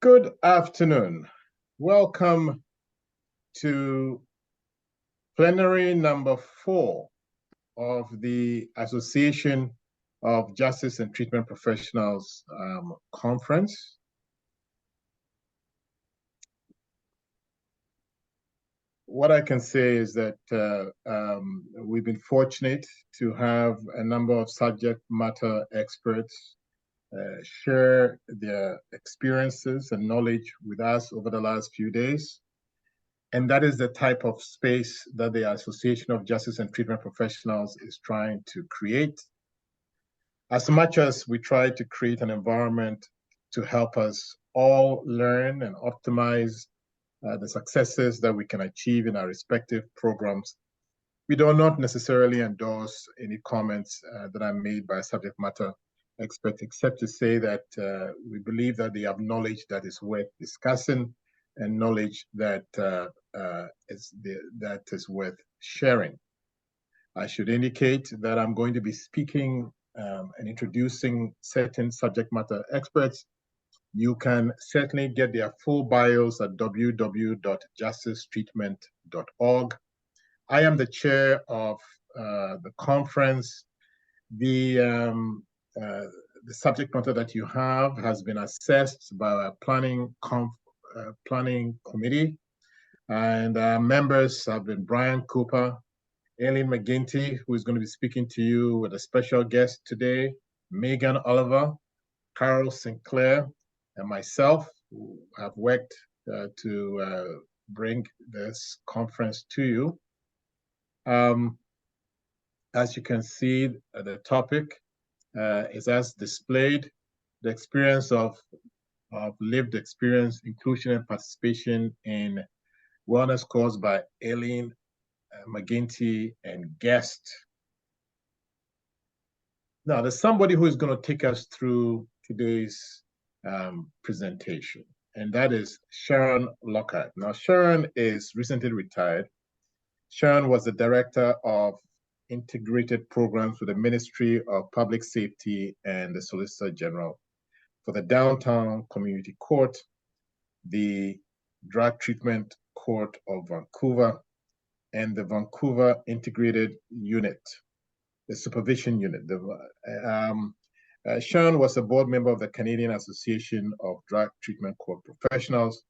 Good afternoon. Welcome to plenary number 4 of the Association of Justice and Treatment Professionals conference. What I can say is that we've been fortunate to have a number of subject matter experts share their experiences and knowledge with us over the last few days. And that is the type of space that the Association of Justice and Treatment Professionals is trying to create. As much as we try to create an environment to help us all learn and optimize the successes that we can achieve in our respective programs, we do not necessarily endorse any comments that are made by subject matter experts, except to say that we believe that they have knowledge that is worth discussing and knowledge that is worth sharing. I should indicate that I'm going to be speaking and introducing certain subject matter experts. You can certainly get their full bios at www.justicetreatment.org. I am the chair of the conference. The subject matter that you have has been assessed by our planning committee, and members have been Brian Cooper, Aileen McGinty, who is going to be speaking to you with a special guest today, Megan Oliver, Carol Sinclair, and myself, who have worked to bring this conference to you. As you can see, the topic is as displayed, the experience of lived experience, inclusion and participation in wellness caused by Aileen McGinty and guest. Now, there's somebody who is going to take us through today's presentation, and that is Sharon Lockhart. Now, Sharon is recently retired. Sharon was the director of integrated programs with the Ministry of Public Safety and the Solicitor General for the Downtown Community Court, the Drug Treatment Court of Vancouver, and the Vancouver Integrated Unit, the Supervision Unit. Sharon was a board member of the Canadian Association of Drug Treatment Court Professionals.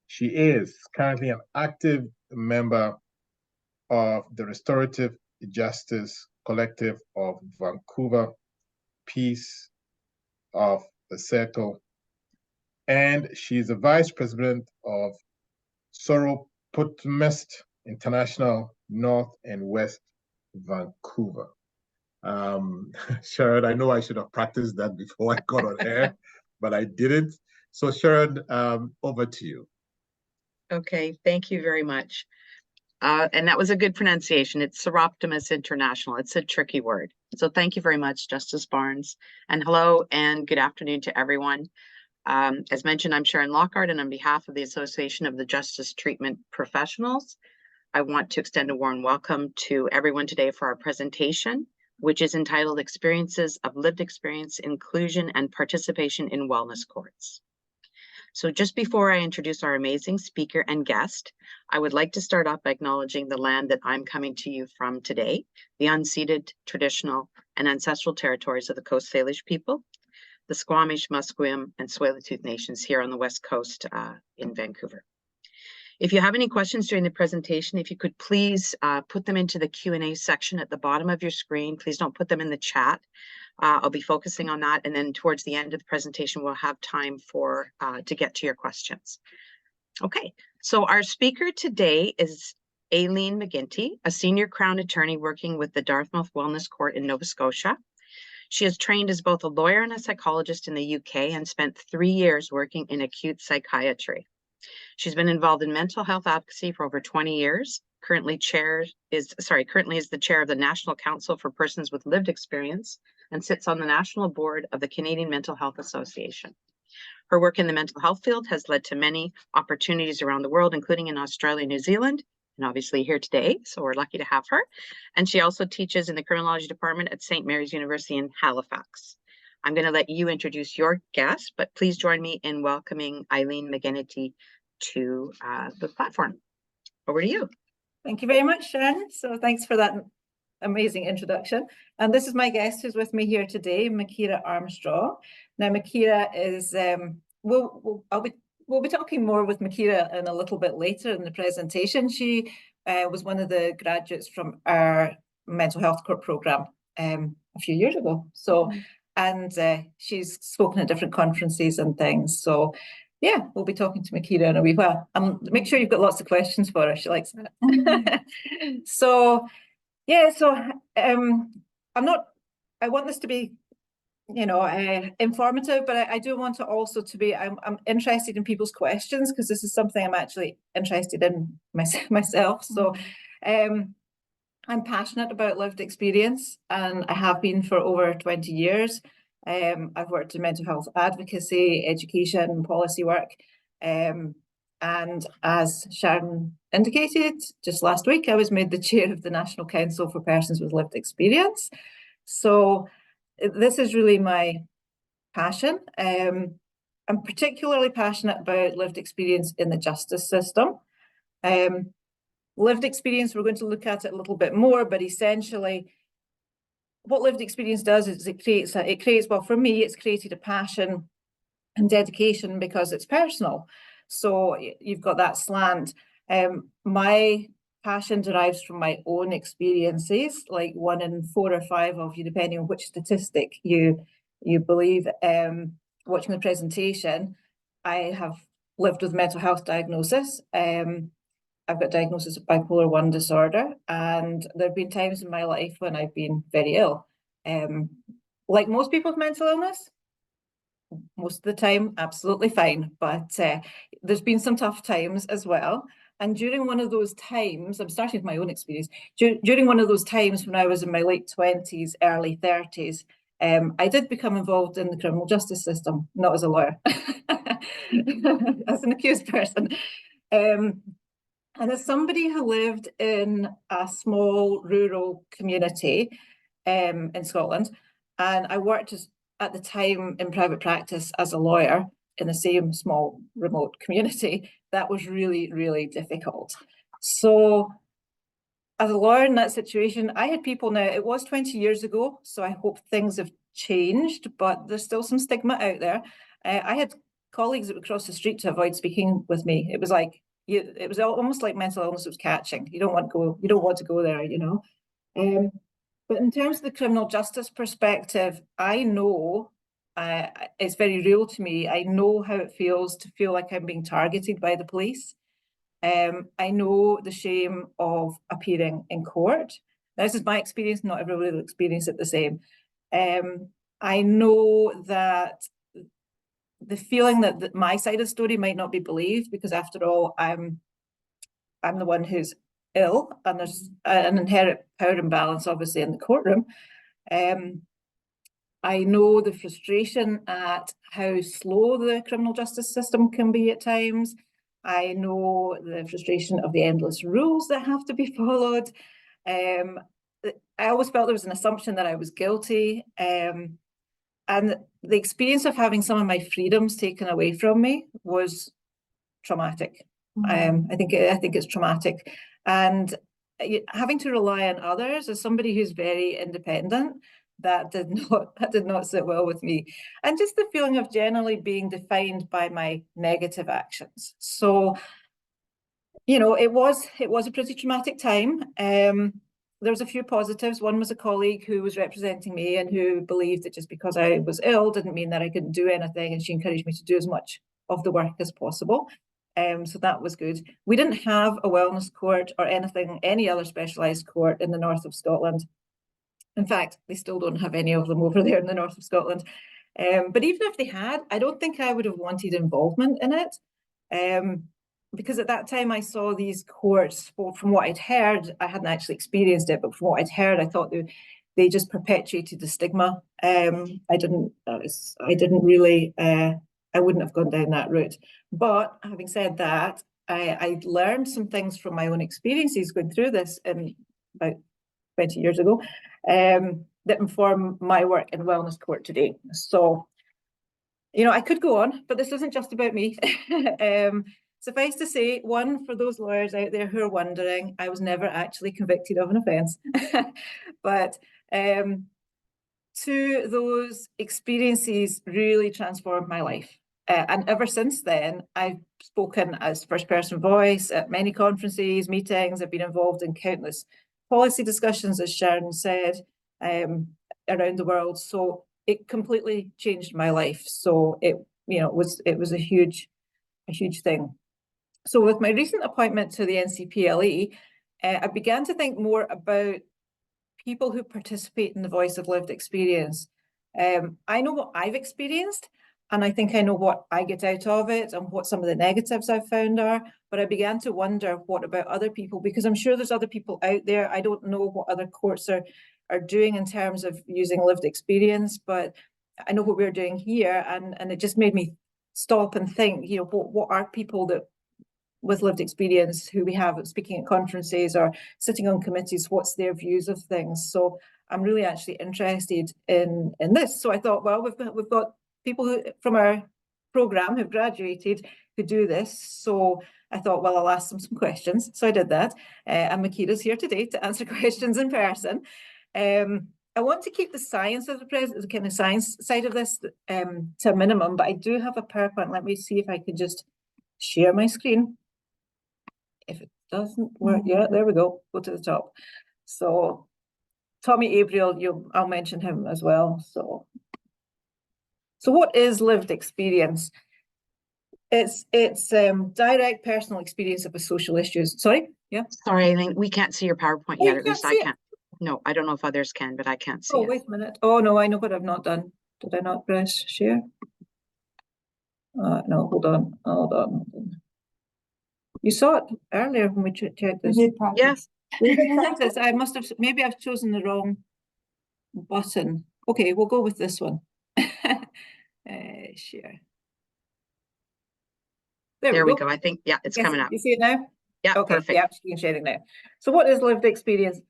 She is currently an active member of the Restorative Justice Collective of Vancouver, Peace of the Circle, and she's the vice president of Soroputmest International, North and West Vancouver. Sharon, I know I should have practiced that before I got on air, but I didn't. So Sharon, over to you. Okay, thank you very much. And that was a good pronunciation. It's Soroptimist International. It's a tricky word. So thank you very much, Justice Barnes. And hello and good afternoon to everyone. As mentioned, I'm Sharon Lockhart, and on behalf of the Association of the Justice Treatment Professionals, I want to extend a warm welcome to everyone today for our presentation, which is entitled Experiences of Lived Experience, Inclusion and Participation in Wellness Courts. So just before I introduce our amazing speaker and guest, I would like to start off by acknowledging the land that I'm coming to you from today, the unceded, traditional, and ancestral territories of the Coast Salish people, the Squamish, Musqueam, and Tsleil-Waututh nations here on the West Coast in Vancouver. If you have any questions during the presentation, if you could please put them into the Q&A section at the bottom of your screen. Please don't put them in the chat. I'll be focusing on that, and then towards the end of the presentation, we'll have time for to get to your questions. Okay, so our speaker today is Aileen McGinty, a senior Crown attorney working with the Dartmouth Wellness Court in Nova Scotia. She is trained as both a lawyer and a psychologist in the UK and spent 3 years working in acute psychiatry. She's been involved in mental health advocacy for over 20 years. Currently is the chair of the National Council for Persons with Lived Experience and sits on the national board of the Canadian Mental Health Association. Her work in the mental health field has led to many opportunities around the world, including in Australia and New Zealand, and obviously here today, so we're lucky to have her. And she also teaches in the criminology department at St. Mary's University in Halifax. I'm going to let you introduce your guest, but please join me in welcoming Aileen McGinty to the platform. Over to you. Thank you very much, Sharon. So thanks for that amazing introduction. And this is my guest who's with me here today, Makira Armstrong. Now, Makira is, we'll be talking more with Makira in a little bit later in the presentation. She was one of the graduates from our mental health court program a few years ago. So, and she's spoken at different conferences and things. So yeah, we'll be talking to Makira in a wee while. Make sure you've got lots of questions for her. She likes that. So yeah, so I want this to be, you know, informative, but I do want to also to be, I'm interested in people's questions because this is something I'm actually interested in myself. So I'm passionate about lived experience, and I have been for over 20 years. I've worked in mental health advocacy, education, policy work. And as Sharon indicated, just last week, I was made the chair of the National Council for Persons with Lived Experience. So this is really my passion. I'm particularly passionate about lived experience in the justice system. Lived experience, we're going to look at it a little bit more, but essentially what lived experience does is it creates, well, for me, it's created a passion and dedication because it's personal. So you've got that slant. My passion derives from my own experiences, like 1 in 4 or 5 of you, depending on which statistic you believe. Watching the presentation, I have lived with mental health diagnosis. I've got diagnosis of bipolar 1 disorder, and there have been times in my life when I've been very ill. Like most people with mental illness, most of the time, absolutely fine. But there's been some tough times as well. And during one of those times, I'm starting with my own experience, during one of those times when I was in my late 20s, early 30s, I did become involved in the criminal justice system, not as a lawyer, as an accused person. And as somebody who lived in a small rural community in Scotland, and I worked at the time in private practice as a lawyer in the same small remote community, that was really, really difficult. So as a lawyer in that situation, I had people now, it was 20 years ago, so I hope things have changed, but there's still some stigma out there. I had colleagues that would cross the street to avoid speaking with me. It was like, it was almost like mental illness was catching. You don't want to go there, you know. But in terms of the criminal justice perspective, I know it's very real to me. I know how it feels to feel like I'm being targeted by the police. I know the shame of appearing in court. This is my experience, not everybody will experience it the same. I know that the feeling that my side of the story might not be believed, because after all, I'm the one who's ill, and there's an inherent power imbalance, obviously, in the courtroom. I know the frustration at how slow the criminal justice system can be at times. I know the frustration of the endless rules that have to be followed. I always felt there was an assumption that I was guilty. And the experience of having some of my freedoms taken away from me was traumatic. I think it's traumatic. And having to rely on others as somebody who's very independent, that did not sit well with me. And just the feeling of generally being defined by my negative actions. So, you know, it was a pretty traumatic time. There was a few positives. One was a colleague who was representing me and who believed that just because I was ill didn't mean that I couldn't do anything, and she encouraged me to do as much of the work as possible. So that was good. We didn't have a wellness court or any other specialised court in the north of Scotland. In fact, they still don't have any of them over there in the north of Scotland. But even if they had, I don't think I would have wanted involvement in it. Because at that time I saw these courts, well, from what I'd heard, I hadn't actually experienced it, but from what I'd heard, I thought they just perpetuated the stigma. I wouldn't have gone down that route. But having said that, I learned some things from my own experiences going through this about 20 years ago. that inform my work in Wellness Court today. So, you know, I could go on, but this isn't just about me. Suffice to say, one, for those lawyers out there who are wondering, I was never actually convicted of an offence. But two, those experiences really transformed my life. And ever since then, I've spoken as first person voice at many conferences, meetings. I've been involved in countless policy discussions, as Sharon said, around the world. So it completely changed my life. So it was a huge thing. So with my recent appointment to the NCPLE, I began to think more about people who participate in the voice of lived experience. I know what I've experienced, and I think I know what I get out of it and what some of the negatives I've found are, but I began to wonder, what about other people? Because I'm sure there's other people out there. I don't know what other courts are doing in terms of using lived experience, but I know what we're doing here, and it just made me stop and think, you know, what are people that with lived experience who we have speaking at conferences or sitting on committees, what's their views of things? So I'm really actually interested in this. So I thought, well, we've got people who from our programme who've graduated who do this. So I thought, well, I'll ask them some questions. So I did that. And Makira's here today to answer questions in person. I want to keep the science of the kind of science side of this to a minimum, but I do have a PowerPoint. Let me see if I can just share my screen. If it doesn't work, yeah, there we go. Go to the top. So Tommy Abriel, I'll mention him as well. So what is lived experience? It's direct personal experience of a social issues. Sorry, yeah. Sorry, Aileen, we can't see your PowerPoint Oh, yet. you At least can't I see it? can't. No, I don't know if others can, but I can't see Oh, it. wait a minute. Oh no, I know what I've not done. Did I not press share? No, hold on. You saw it earlier when we checked this. Yes. I must have, maybe I've chosen the wrong button. Okay, we'll go with this one. Share. There we go. I think, yeah, it's coming up. You see it now? Yeah, okay, perfect. Yeah, screen sharing now. So what is lived experience?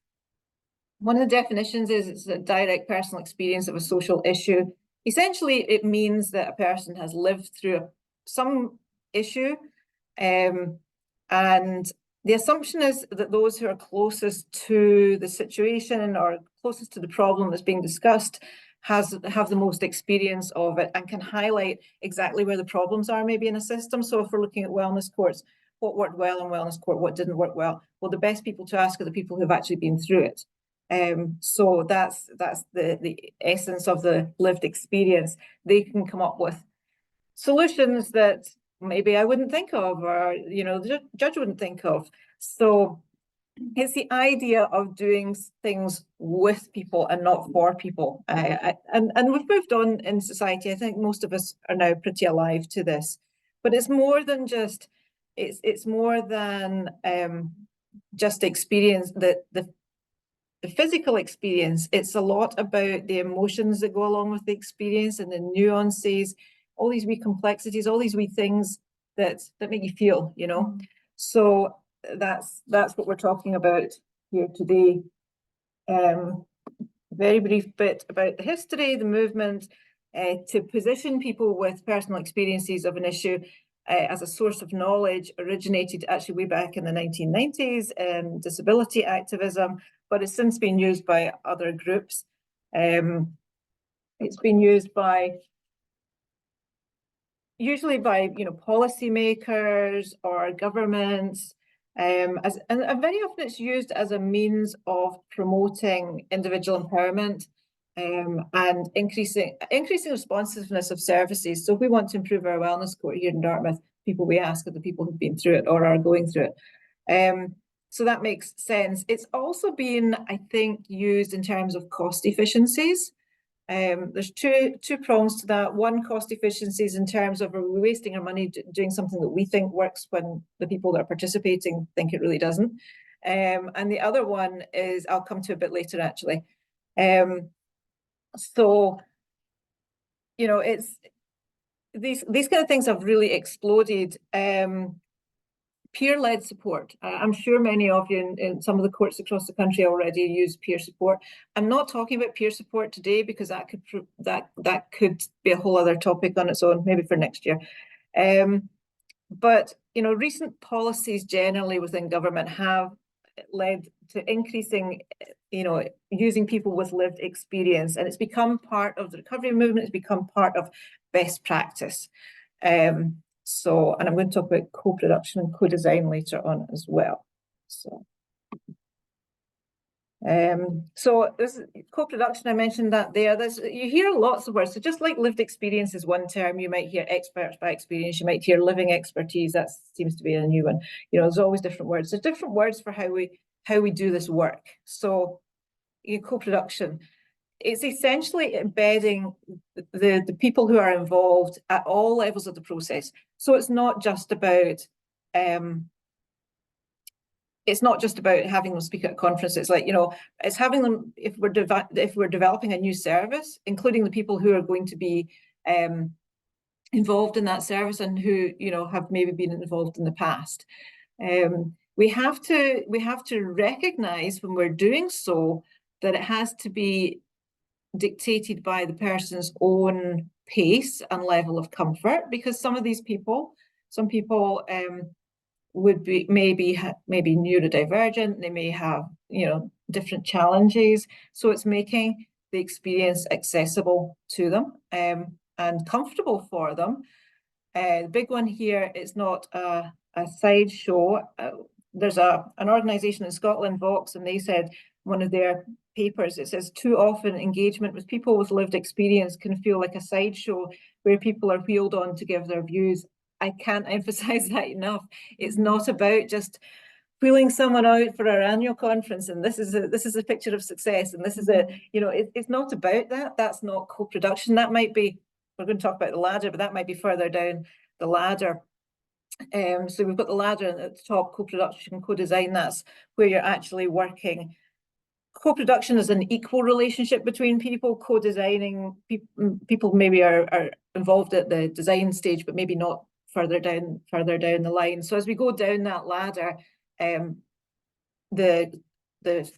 One of the definitions is it's a direct personal experience of a social issue. Essentially, it means that a person has lived through some issue, and the assumption is that those who are closest to the situation or closest to the problem that's being discussed have the most experience of it and can highlight exactly where the problems are maybe in a system. So if we're looking at wellness courts, what worked well in wellness court, what didn't work well? Well, the best people to ask are the people who've actually been through it. So that's the essence of the lived experience. They can come up with solutions that maybe I wouldn't think of, or the judge wouldn't think of. So it's the idea of doing things with people and not for people. And we've moved on in society. I think most of us are now pretty alive to this. But it's more than just it's more than just experience the physical experience. It's a lot about the emotions that go along with the experience and the nuances, all these wee complexities, all these wee things that make you feel, So that's what we're talking about here today. Very brief bit about the history, the movement to position people with personal experiences of an issue as a source of knowledge originated actually way back in the 1990s in disability activism, but it's since been used by other groups. It's been used usually by policymakers or governments, and very often it's used as a means of promoting individual empowerment and increasing responsiveness of services. So if we want to improve our wellness court here in Dartmouth, people we ask are the people who've been through it or are going through it. So that makes sense. It's also been, I think, used in terms of cost efficiencies. There's two prongs to that. One, cost efficiencies in terms of, are we wasting our money doing something that we think works when the people that are participating think it really doesn't? And the other one is, I'll come to a bit later actually. So, it's these kind of things have really exploded. peer-led support. I'm sure many of you in some of the courts across the country already use peer support. I'm not talking about peer support today because that could be a whole other topic on its own, maybe for next year. But you know, recent policies generally within government have led to increasing, you know, using people with lived experience, and it's become part of the recovery movement. It's become part of best practice. So, and I'm going to talk about co-production and co-design later on as well. So this co-production, I mentioned that there. You hear lots of words. So just like lived experience is one term, you might hear experts by experience, you might hear living expertise. That seems to be a new one. You know, there's always different words. There's different words for how we do this work. So co-production, it's essentially embedding the people who are involved at all levels of the process. So it's not just about having them speak at a conference. It's like, you know, it's having them, if we're developing a new service, including the people who are going to be involved in that service and who, you know, have maybe been involved in the past. We have to recognize when we're doing so that it has to be dictated by the person's own pace and level of comfort, because some people would be maybe neurodivergent, they may have, you know, different challenges. So it's making the experience accessible to them and comfortable for them. The big one here is not a sideshow. There's an organisation in Scotland, Vox, and they said one of their papers, it says, too often engagement with people with lived experience can feel like a sideshow where people are wheeled on to give their views. I can't emphasize that enough. It's not about just wheeling someone out for our annual conference and this is a picture of success and this is it's not about that. That's not co-production. That might be, we're going to talk about the ladder, but that might be further down the ladder. So we've got the ladder at the top, co-production, co-design. That's where you're actually working. Co-production is an equal relationship between people. Co-designing, people maybe are involved at the design stage, but maybe not further down the line. So as we go down that ladder, the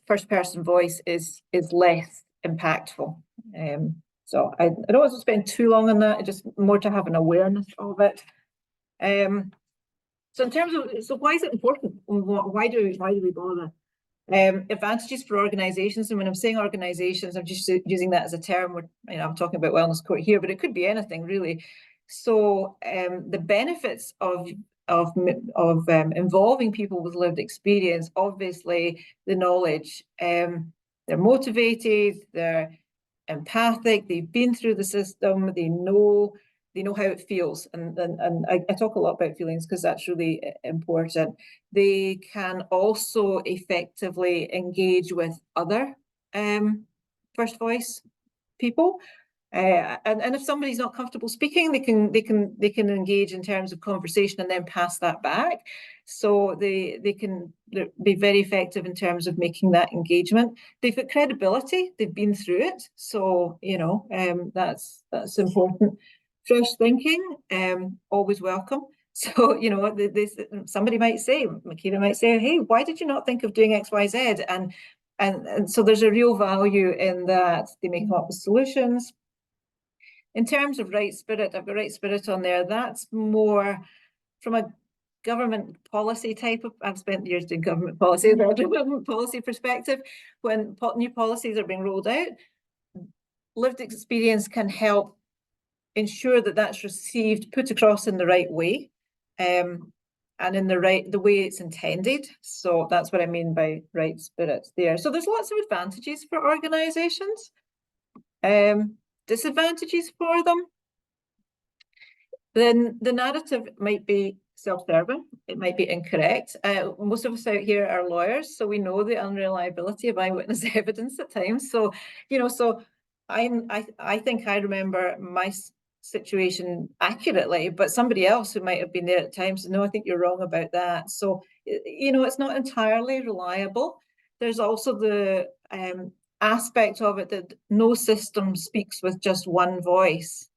first person voice is less impactful. So I don't want to spend too long on that. Just more to have an awareness of it. So in terms of, so why is it important? Why do we bother? Advantages for organisations, and when I'm saying organisations, I'm just using that as a term. I'm talking about wellness court here, but it could be anything really. So the benefits of involving people with lived experience, obviously the knowledge, they're motivated, they're empathic, they've been through the system, they know how it feels, and I talk a lot about feelings because that's really important. They can also effectively engage with other first voice people, and if somebody's not comfortable speaking, they can engage in terms of conversation and then pass that back. So they can be very effective in terms of making that engagement. They've got credibility, they've been through it, so that's important. Fresh thinking, always welcome. So, somebody might say, Makira might say, hey, why did you not think of doing X, Y, Z? And so there's a real value in that. They may come up with solutions. In terms of right spirit, I've got right spirit on there. That's more from a government policy type of, I've spent years doing government policy, government policy perspective. When new policies are being rolled out, lived experience can help ensure that that's received, put across in the right way, and in the way it's intended. So that's what I mean by right spirit there. So there's lots of advantages for organisations, disadvantages for them. Then the narrative might be self-serving, it might be incorrect. Most of us out here are lawyers, so we know the unreliability of eyewitness evidence at times. So, so I think I remember my situation accurately, but somebody else who might have been there at times says, no, I think you're wrong about that. So, it's not entirely reliable. There's also the aspect of it that no system speaks with just one voice.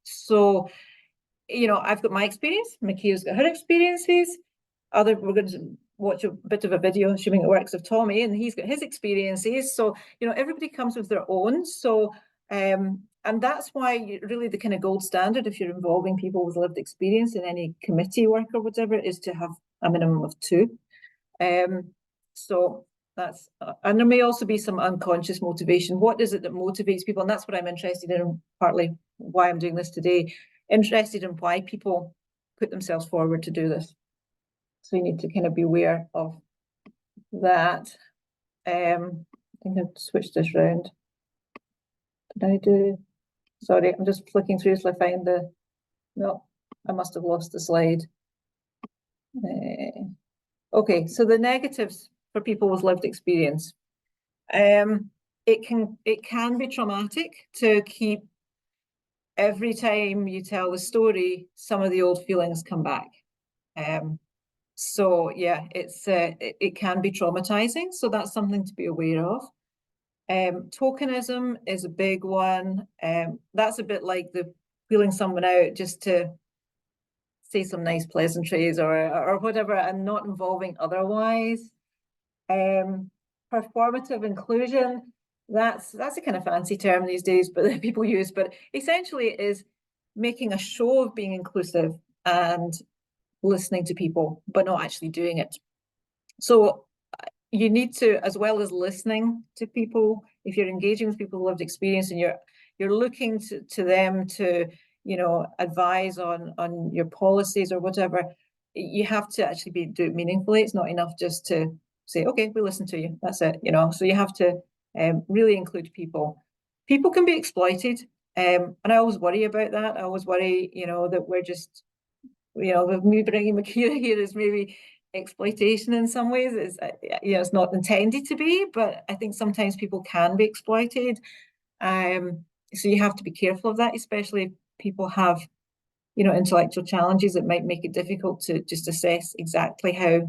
So, I've got my experience, Makira's got her experiences. we're going to watch a bit of a video, assuming it works, of Tommy, and he's got his experiences. So, you know, everybody comes with their own. So, and that's why really the kind of gold standard, if you're involving people with lived experience in any committee work or whatever, is to have a minimum of 2. So that's, and there may also be some unconscious motivation. What is it that motivates people? And that's what I'm interested in, partly why I'm doing this today, interested in why people put themselves forward to do this. So you need to kind of be aware of that. I think I've switched this round. Did I do? Sorry, I'm just flicking through till I find the, no, I must have lost the slide. Okay, so the negatives for people with lived experience. It can be traumatic to keep, every time you tell the story, some of the old feelings come back. So yeah, it can be traumatizing. So that's something to be aware of. Tokenism is a big one. That's a bit like the feeling someone out just to say some nice pleasantries or whatever, and not involving otherwise. Performative inclusion, that's a kind of fancy term these days, but that people use, but essentially it is making a show of being inclusive and listening to people, but not actually doing it. So you need to, as well as listening to people, if you're engaging with people with lived experience and you're looking to them to, you know, advise on your policies or whatever, you have to actually do it meaningfully. It's not enough just to say, okay, we listen to you, that's it, you know. So you have to really include people. People can be exploited, and I always worry about that. I always worry, you know, that we're just, you know, with me bringing Makira here is maybe exploitation in some ways. It's, you know, it's not intended to be, but I think sometimes people can be exploited. So you have to be careful of that, especially if people have, you know, intellectual challenges. It might make it difficult to just assess exactly how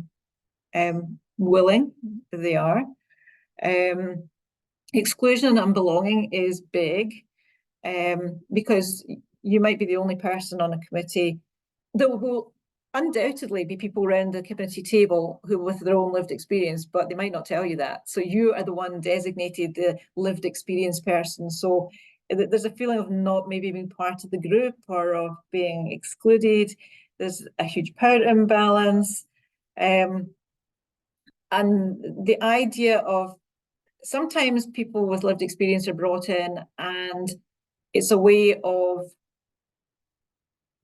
willing they are. Exclusion and unbelonging is big, because you might be the only person on a committee. There will undoubtedly be people around the committee table who with their own lived experience, but they might not tell you that. So you are the one designated the lived experience person. So there's a feeling of not maybe being part of the group or of being excluded. There's a huge power imbalance. And the idea of sometimes people with lived experience are brought in and it's a way of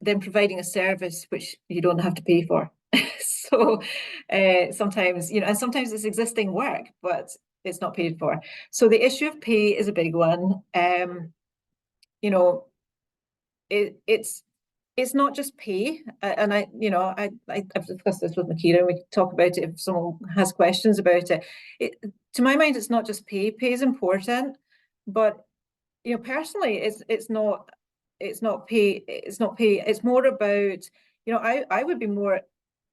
them providing a service which you don't have to pay for. So sometimes, you know, and sometimes it's existing work, but it's not paid for. So the issue of pay is a big one. You know, it's not just pay, and I've discussed this with Makira, and we can talk about it if someone has questions about it. To my mind, it's not just pay. Pay is important, but you know, personally, it's not pay. It's not pay. It's more about, you know, I would be more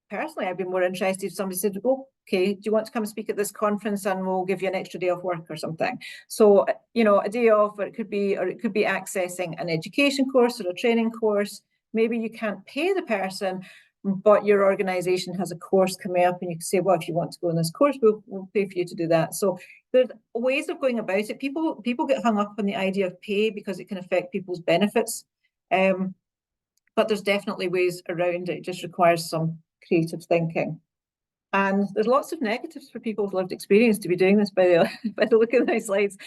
personally, I'd be more interested if somebody said, oh, okay, do you want to come and speak at this conference and we'll give you an extra day off work or something. So, you know, a day off, or it could be accessing an education course or a training course. Maybe you can't pay the person, but your organization has a course coming up and you can say, well, if you want to go on this course, we'll pay for you to do that. So there's ways of going about it. People get hung up on the idea of pay because it can affect people's benefits. But there's definitely ways around it. It just requires some creative thinking. And there's lots of negatives for people with lived experience to be doing this by the look of my slides.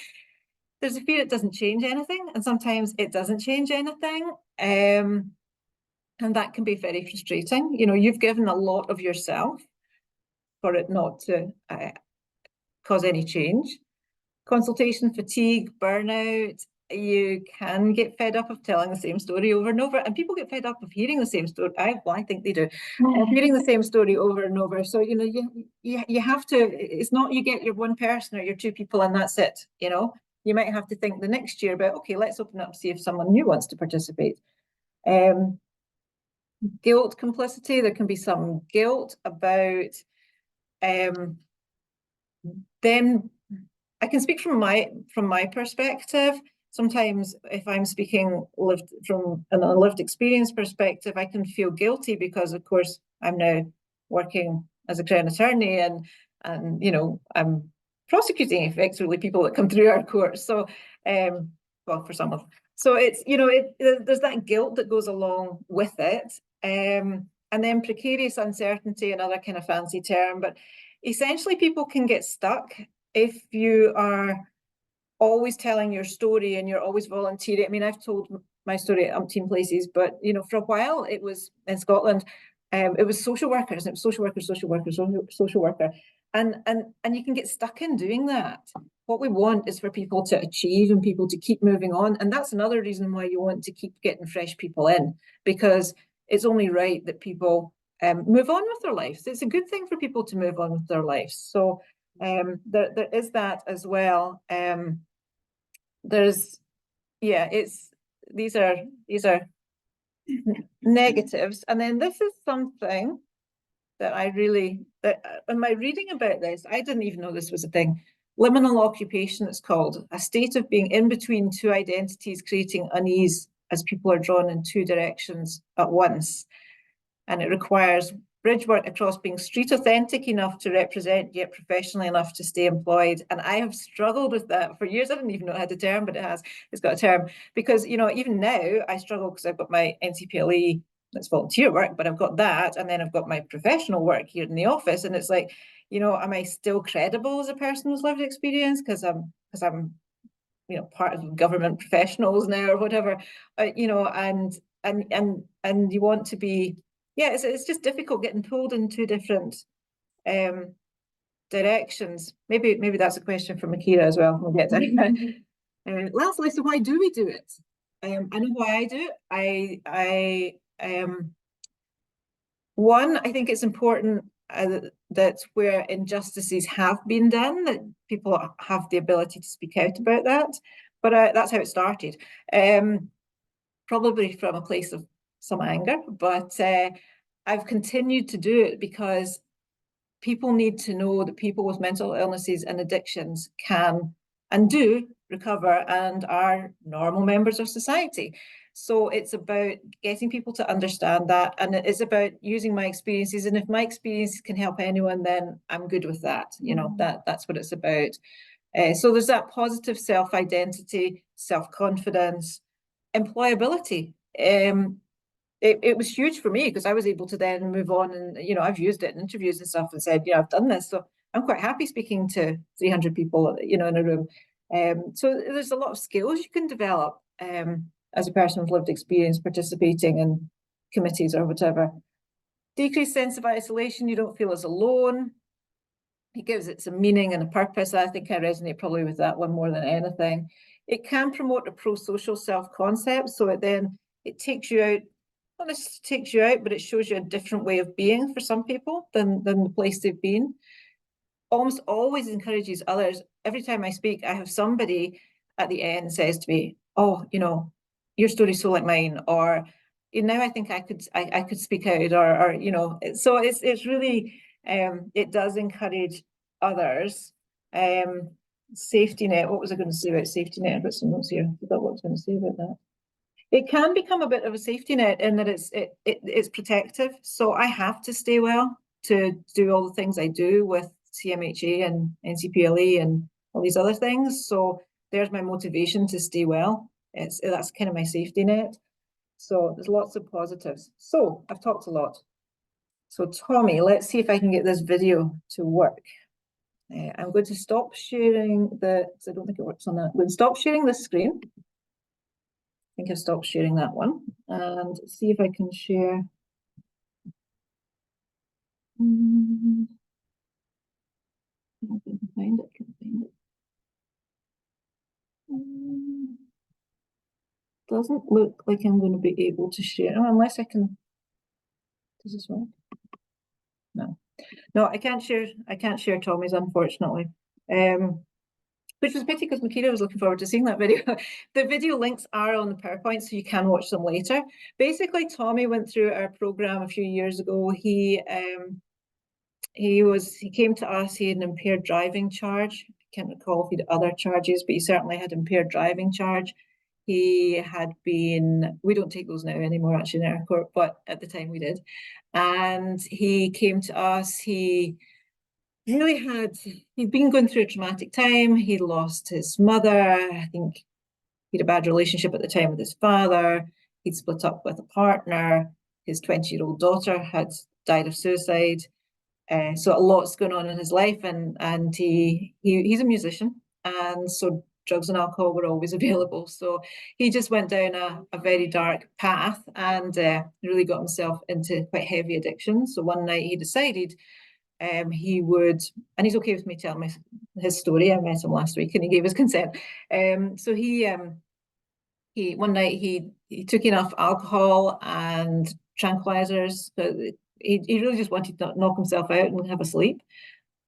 There's a fear it doesn't change anything, and sometimes it doesn't change anything. And that can be very frustrating. You know, you've given a lot of yourself for it not to cause any change. Consultation fatigue, burnout, you can get fed up of telling the same story over and over, and people get fed up of hearing the same story. I think they do, hearing the same story over and over. So, you know, you have to, it's not you get your one person or your 2 people and that's it, you know. You might have to think the next year about, okay, let's open up, see if someone new wants to participate. Guilt, complicity, there can be some guilt about them. I can speak from my perspective. Sometimes if I'm speaking from a lived experience perspective, I can feel guilty because, of course, I'm now working as a Crown attorney, and you know, I'm prosecuting effectively people that come through our courts. So, well, for some of them. So it's, you know, there's that guilt that goes along with it. And then precarious uncertainty, another kind of fancy term, but essentially people can get stuck if you are always telling your story and you're always volunteering. I mean, I've told my story at umpteen places, but you know, for a while it was in Scotland. It was social workers, and it was social worker, and you can get stuck in doing that. What we want is for people to achieve and people to keep moving on, and that's another reason why you want to keep getting fresh people in, because it's only right that people move on with their lives. It's a good thing for people to move on with their lives. So there is that as well. There's, yeah, it's these are negatives, and then this is something that I really, that in my reading about this, I didn't even know this was a thing. Liminal occupation, it's called, a state of being in between two identities, creating unease as people are drawn in two directions at once. And it requires bridge work across being street authentic enough to represent, yet professionally enough to stay employed. And I have struggled with that for years. I didn't even know it had a term, but it's got a term. Because, you know, even now I struggle because I've got my NCPLE, that's volunteer work, but I've got that, and then I've got my professional work here in the office. And it's like, you know, am I still credible as a person with lived experience because I'm you know, part of government professionals now or whatever, you know, and you want to be, yeah, it's just difficult getting pulled in two different directions. Maybe that's a question for Makira as well. We'll get to it. Lastly, so why do we do it? I know why I do it. One, I think it's important that where injustices have been done, that people have the ability to speak out about that. But that's how it started. Probably from a place of some anger, but I've continued to do it because people need to know that people with mental illnesses and addictions can and do recover and are normal members of society. So it's about getting people to understand that, and it is about using my experiences. And if my experiences can help anyone, then I'm good with that. You know, that's what it's about. So there's that positive self-identity, self-confidence, employability. It was huge for me because I was able to then move on, and you know, I've used it in interviews and stuff and said, yeah, I've done this, so I'm quite happy speaking to 300 people, you know, in a room. So there's a lot of skills you can develop as a person with lived experience participating in committees or whatever. Decreased sense of isolation, you don't feel as alone. It gives it some meaning and a purpose. I think I resonate probably with that one more than anything. It can promote a pro-social self-concept, so it takes you out, not necessarily takes you out, but it shows you a different way of being for some people than the place they've been. Almost always encourages others. Every time I speak, I have somebody at the end says to me, oh, you know, your story's so like mine, or you know, I think I could speak out, or you know, so it's really it does encourage others. Safety net, what was I going to say about safety net? I've got some notes here. I forgot what I was going to say about that. It can become a bit of a safety net in that it's protective. So I have to stay well to do all the things I do with CMHA and NCPLE and all these other things. So there's my motivation to stay well. That's kind of my safety net. So there's lots of positives. So I've talked a lot. So Tommy, let's see if I can get this video to work. I'm going to stop sharing I don't think it works on that. I'm going to stop sharing this screen. I think I've stopped sharing that one, and see if I can share. I can find it. Doesn't look like I'm going to be able to share, unless I can. Does this work? No, I can't share. I can't share Tommy's, unfortunately. Which was a pity because Makira was looking forward to seeing that video. The video links are on the PowerPoint, so you can watch them later. Basically, Tommy went through our program a few years ago. He came to us, he had an impaired driving charge. I can't recall if he had other charges, but he certainly had impaired driving charge. He had been, we don't take those now anymore actually in our court, but at the time we did. And he came to us, he really he'd been going through a traumatic time. He'd lost his mother. I think he had a bad relationship at the time with his father. He'd split up with a partner. His 20-year-old daughter had died of suicide. So a lot's going on in his life, and he's a musician, and so drugs and alcohol were always available. So he just went down a very dark path and really got himself into quite heavy addiction. So one night he decided he would, and he's okay with me telling his story. I met him last week and he gave his consent. So he one night he took enough alcohol and tranquilizers. He really just wanted to knock himself out and have a sleep.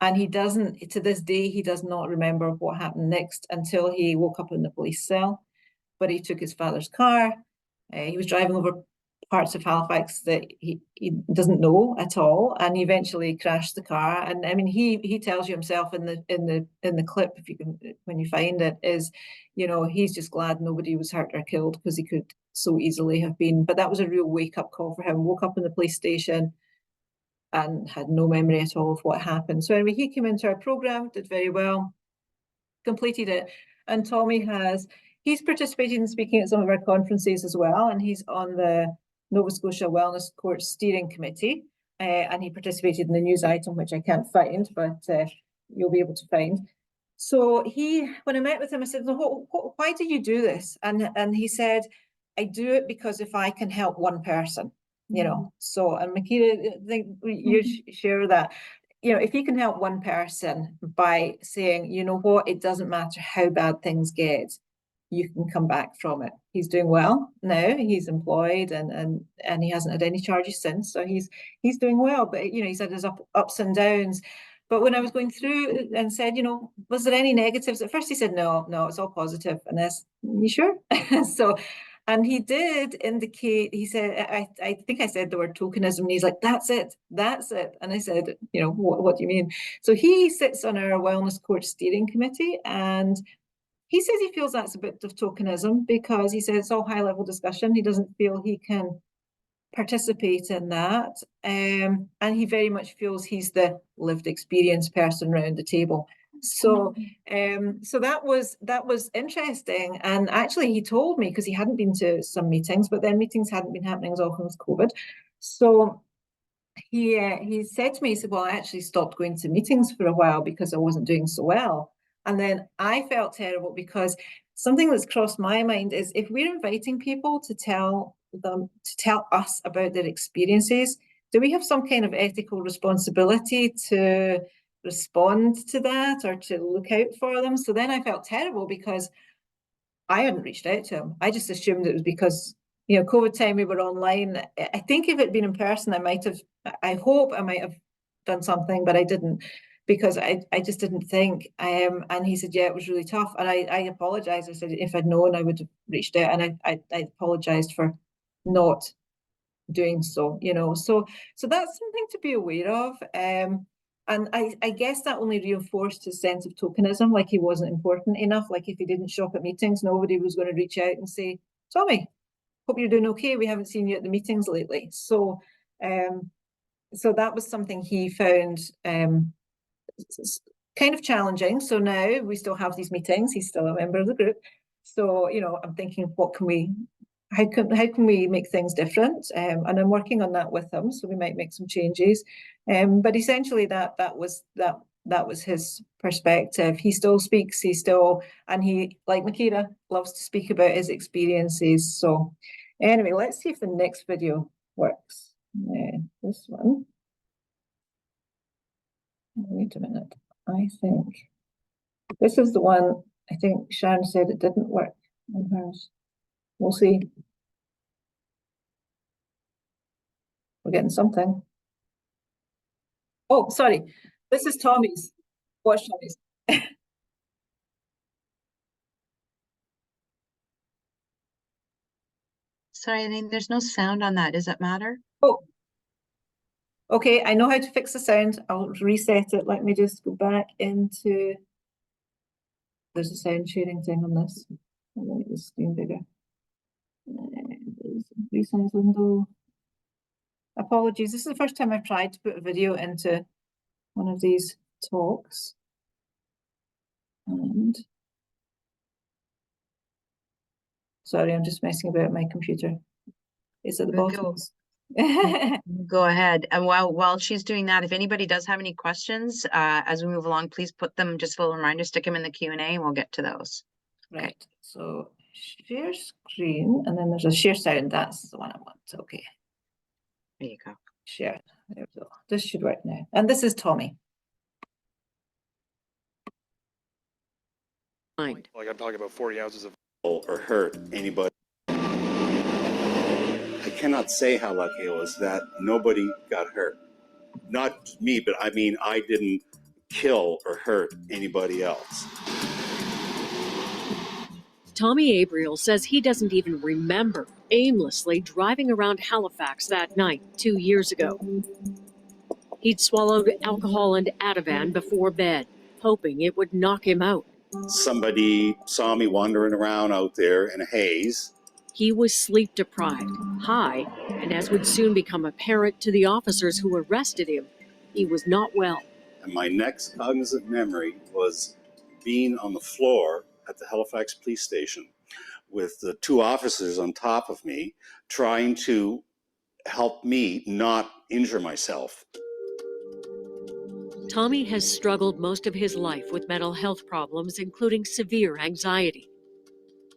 And he doesn't, to this day, he does not remember what happened next until he woke up in the police cell. But he took his father's car. He was driving over parts of Halifax that he doesn't know at all, and he eventually crashed the car. And I mean, he tells you himself in the clip, if you can, when you find it, is, you know, he's just glad nobody was hurt or killed because he could so easily have been. But that was a real wake-up call for him. Woke up in the police station and had no memory at all of what happened. So anyway, he came into our program, did very well, completed it, and Tommy he's participated in speaking at some of our conferences as well, and he's on the Nova Scotia Wellness Court Steering Committee, and he participated in the news item, which I can't find, but you'll be able to find. So when I met with him, I said, why do you do this? And he said, I do it because if I can help one person, you know. So, and Makita, I think you share that. You know, if you can help one person by saying, you know what, it doesn't matter how bad things get, you can come back from it. He's doing well now. He's employed and he hasn't had any charges since. So he's doing well. But you know, he's had his ups and downs. But when I was going through and said, you know, was there any negatives? At first he said, no, it's all positive. And I said, you sure? So, and he did indicate, he said, I think I said the word tokenism, and he's like, that's it. And I said, you know, what do you mean? So he sits on our Wellness Court Steering Committee, and he says he feels that's a bit of tokenism because he says it's all high-level discussion. He doesn't feel he can participate in that. And he very much feels he's the lived experience person around the table. So so that was interesting. And actually he told me, because he hadn't been to some meetings, but then meetings hadn't been happening as often as COVID. So he said to me, he said, well, I actually stopped going to meetings for a while because I wasn't doing so well. And then I felt terrible because something that's crossed my mind is if we're inviting people to tell us about their experiences, do we have some kind of ethical responsibility to respond to that or to look out for them? So then I felt terrible because I hadn't reached out to him. I just assumed it was because, you know, COVID time, we were online. I think if it'd been in person, I hope I might have done something, but I didn't, because I just didn't think. And he said, yeah, it was really tough. And I apologized. I said, if I'd known, I would have reached out. And I apologized for not doing so, you know. So that's something to be aware of. And I guess that only reinforced his sense of tokenism, like he wasn't important enough. Like if he didn't show up at meetings, nobody was going to reach out and say, Tommy, hope you're doing okay. We haven't seen you at the meetings lately. So so that was something he found kind of challenging. So now we still have these meetings. He's still a member of the group. So, you know, I'm thinking, how can we make things different? And I'm working on that with him, so we might make some changes. But essentially, that was his perspective. He still speaks. And he, like Makira, loves to speak about his experiences. So, anyway, let's see if the next video works. This one. Wait a minute. I think this is the one. I think Sharon said it didn't work on hers. We'll see. We're getting something. Oh, sorry. This is Tommy's. Watch Tommy's. Sorry, Aileen, there's no sound on that. Does that matter? Oh, okay. I know how to fix the sound. I'll reset it. Let me just go back into. There's a sound sharing thing on this. I'm gonna make the screen bigger. Resize window. Apologies, this is the first time I've tried to put a video into one of these talks. And sorry, I'm just messing about my computer. It's at the bottom. Go ahead. And while she's doing that, if anybody does have any questions, as we move along, please put them, just a little reminder, stick them in the Q&A and we'll get to those. Right, so share screen, and then there's a share sound. That's the one I want. Okay. There you go. Share. There we go. This should work now. And this is Tommy. Like I'm talking about 40 ounces of or hurt anybody. I cannot say how lucky I was that nobody got hurt. Not me, but I mean, I didn't kill or hurt anybody else. Tommy Abriel says he doesn't even remember aimlessly driving around Halifax that night 2 years ago. He'd swallowed alcohol and Ativan before bed, hoping it would knock him out. Somebody saw me wandering around out there in a haze. He was sleep deprived, high, and as would soon become apparent to the officers who arrested him, he was not well. And my next cognizant memory was being on the floor at the Halifax police station with the two officers on top of me trying to help me not injure myself. Tommy has struggled most of his life with mental health problems, including severe anxiety.